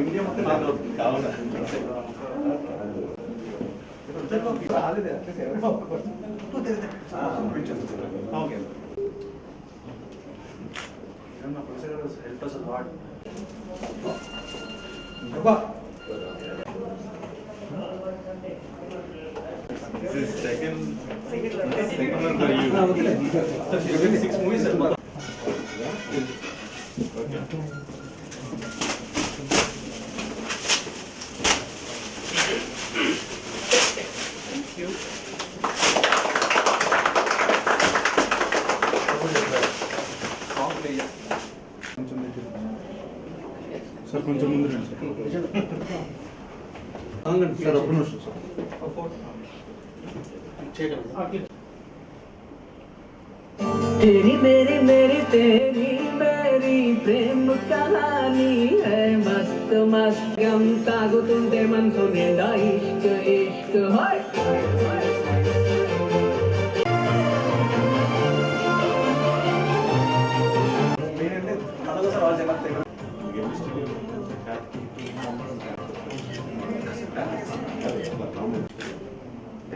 India మొత్తం long అవుతుంది. కావున okay help us a lot. This is second one for you. You did 6 movies and okay. Thank you. Sir కొంచెం ముందు రండి sir ఒక్క నిమిషం సార్ तेरी मेरी मेरी तेरी मेरी प्रेम कहानी है मस्त मस्त गम तागुतुंटे मनसु निंदा इश्क इश्क हाय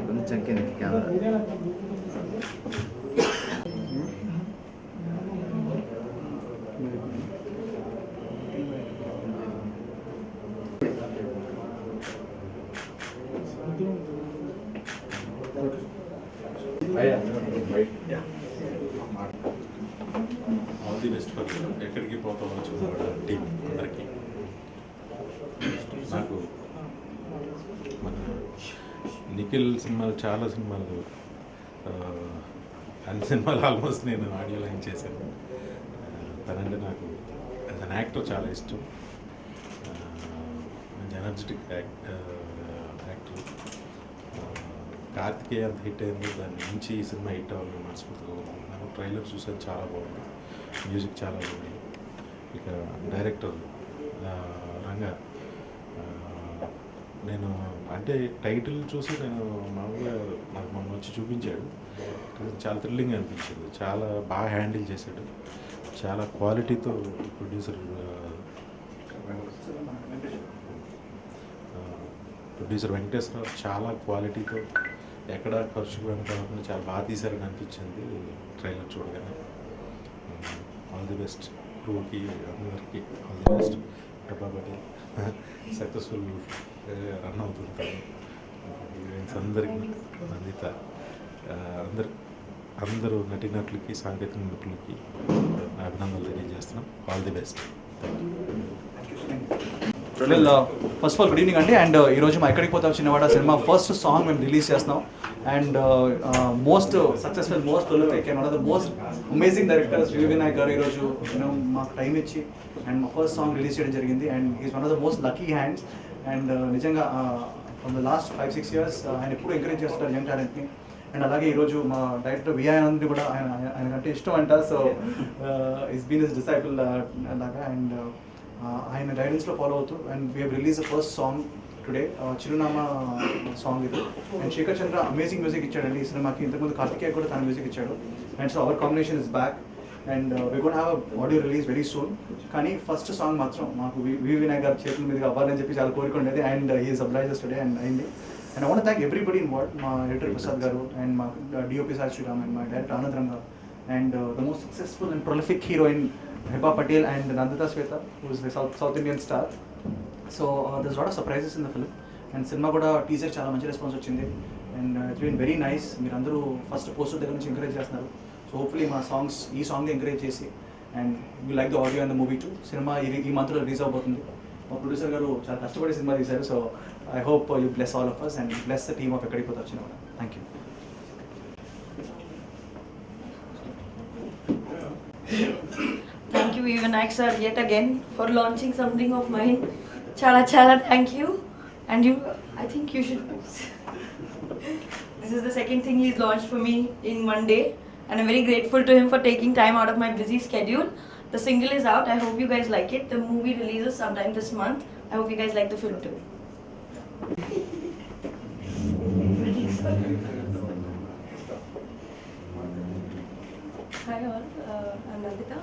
కొంచెం కిందకి camera all the best for ఎక్కడికి పోతామో టీం అందరికీ. నాకు మన నిఖిల్ సినిమాలు చాలా సినిమాలు అన్ని సినిమాలు ఆల్మోస్ట్ నేను ఆడియో లైన్ చేశాను. తనంటే నాకు యాజ్ అన్ యాక్టర్ చాలా ఇష్టం. మంచి ఎనర్జెటిక్ యాక్టర్. కార్తికేయ అంత హిట్ అయింది, దాని నుంచి ఈ సినిమా హిట్ అవ్వాలని మనస్ఫూర్తిగా కోరుకుంటున్నాను. ట్రైలర్ చూసాను, చాలా బాగుంది, మ్యూజిక్ చాలా బాగుంది. ఇక డైరెక్టర్ రంగా, నేను అంటే టైటిల్ చూసి నేను మామూలుగా నాకు మొన్న వచ్చి చూపించాడు, చాలా థ్రిల్లింగ్ అనిపించింది. చాలా బాగా హ్యాండిల్ చేశాడు, చాలా క్వాలిటీతో. ప్రొడ్యూసర్ వెంకటేశ్వరరావు చాలా క్వాలిటీతో, ఎక్కడ ఖర్చుకు వెనకాలకుండా చాలా బాగా తీశారని అనిపించింది ట్రైలర్ చూడగానే. ఆల్ ది బెస్ట్ క్రూకి, అందరికీ all the best. Dabba Patel successful run అవుతుంది. హీరోయిన్స్ అందరికీ, నందిత, అందరూ నటీనటులకి, సాంకేతిక నిపుణులకి అభినందనలు తెలియజేస్తున్నాం. All the best. Well, first of all good evening అండి. అండ్ ఈరోజు మా Ekkadiki Potham Chinnavada cinema first song మేము రిలీజ్ చేస్తున్నాం. And most successful, most prolific and one of the most amazing directors V Vinayak garu ఈరోజు మాకు టైం ఇచ్చి అండ్ మా ఫస్ట్ సాంగ్ రిలీజ్ చేయడం జరిగింది. And is one of the most lucky hands. And నిజంగా from the last 5-6 years ఆయన ఎప్పుడు encourage చేస్తారు యంగ్ టాలెంట్ని. అండ్ అలాగే ఈరోజు మా డైరెక్టర్ వి ఆనంద్ని కూడా ఆయనకంటే ఇష్టం అంట. So is been his disciple లాగా. అండ్ ఆయన గైడెన్స్లో ఫాలో అవుతూ and we have release the first song today, చిరునామా సాంగ్ ఇది. And Shekhar Chandra amazing music ఇచ్చాడండి ఈ సినిమాకి. ఇంతకుముందు కార్తికేయ కూడా తన మ్యూజిక్ ఇచ్చాడు. And so our combination is back. And we gonna have audio release very soon. కానీ ఫస్ట్ సాంగ్ మాత్రం మాకు వి వినాయక్ గారి చేతుల మీదుగా అవ్వాలని చెప్పి చాలా కోరిక ఉండేది. అండ్ హీఈస్ అబ్లైజెస్ టుడే అండ్ అయింది. And I want thank everybody involved, మా ఎడిటర్ ప్రసాద్ గారు అండ్ మా డిఓపి సాయి శ్రీరామ్ అండ్ మా director Anand Ranga and the most successful and prolific heroine Heba Patel and Nandita Sweta, who is the South Indian star. So there's a lot of surprises in the film. And cinema kuda teaser chala manchi response vachindi. And it's been very nice. Meer andaru first poster దగ్గర నుంచి encourage చేస్తున్నారు. So hopefully మా songs ఈ song encourage చేసి and we like the audio and the movie too. Cinema ఈ month లో release అవబోతుంది. మా ప్రొడ్యూసర్ గారు చాలా కష్టపడి సినిమా తీశారు. So I hope you bless all of us and bless the team of ఎక్కడికి పోతాం చిన్నవాడ. Thank you. Thank you, Vinayak sir, yet again for launching something of mine. Chala chala thank you. And you, I think you should. This is the second thing he's launched for me in one day, and I'm very grateful to him for taking time out of my busy schedule. The single is out. I hope you guys like it. The movie releases sometime this month. I hope you guys like the film too. Hi all, I'm Nandita.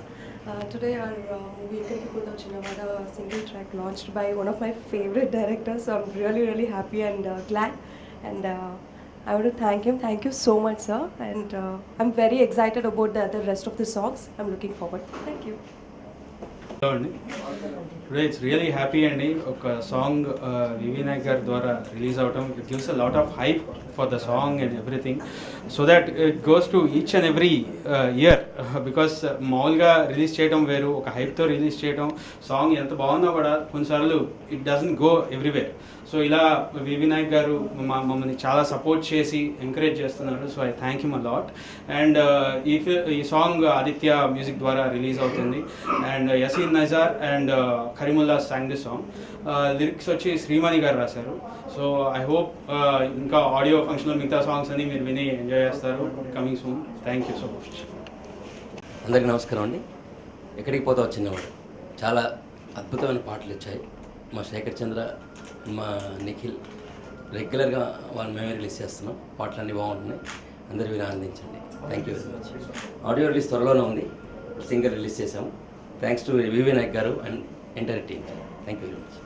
Today our movie Ekkariki Pota Chinnavada single track launched by one of my favorite directors. So I'm really happy and glad. And I want to thank him. Thank you so much, sir. And I'm very excited about the rest of the songs. I'm looking forward. Thank you. అండి today it's really happy అండి ఒక song వివి నాయక్ గారి ద్వారా release అవటం it gives a lot of hype for the song and everything so that it goes to each and every year because మామూలుగా release చేయడం వేరు ఒక హైప్తో రిలీజ్ చేయడం సాంగ్ ఎంత బాగున్నా కూడా కొన్నిసార్లు it doesn't go everywhere so ఇలా వివి నాయక్ గారు మమ్మల్ని చాలా సపోర్ట్ చేసి ఎంకరేజ్ చేస్తున్నారు so I thank you a lot and ఈ సాంగ్ ఆదిత్య మ్యూజిక్ ద్వారా రిలీజ్ అవుతుంది and Yaseen Nazar and Karimulla song the song lyrics వచ్చి శ్రీమణి గారు రాశారు సో ఐ హోప్ ఇంకా ఆడియో ఫంక్షన్లో మిగతా సాంగ్స్ అన్ని మీరు విని ఎంజాయ్ చేస్తారు coming soon thank you so much. అందరికీ నమస్కారం అండి. ఎక్కడికి పోతావు చిన్నవాడు చాలా అద్భుతమైన పాటలు వచ్చాయి. మా శేఖర్ చంద్ర మా నిఖిల్ రెగ్యులర్గా వాళ్ళు మేమే రిలీజ్ చేస్తున్నాం. పాటలు అన్నీ బాగుంటున్నాయి. అందరూ విని ఆనందించండి. Thank you very much. Audio release త్వరలోనే ఉంది. సింగర్ రిలీజ్ చేసాము. థ్యాంక్స్ టు వివి నాయక్ గారు and entire team. Thank you very much.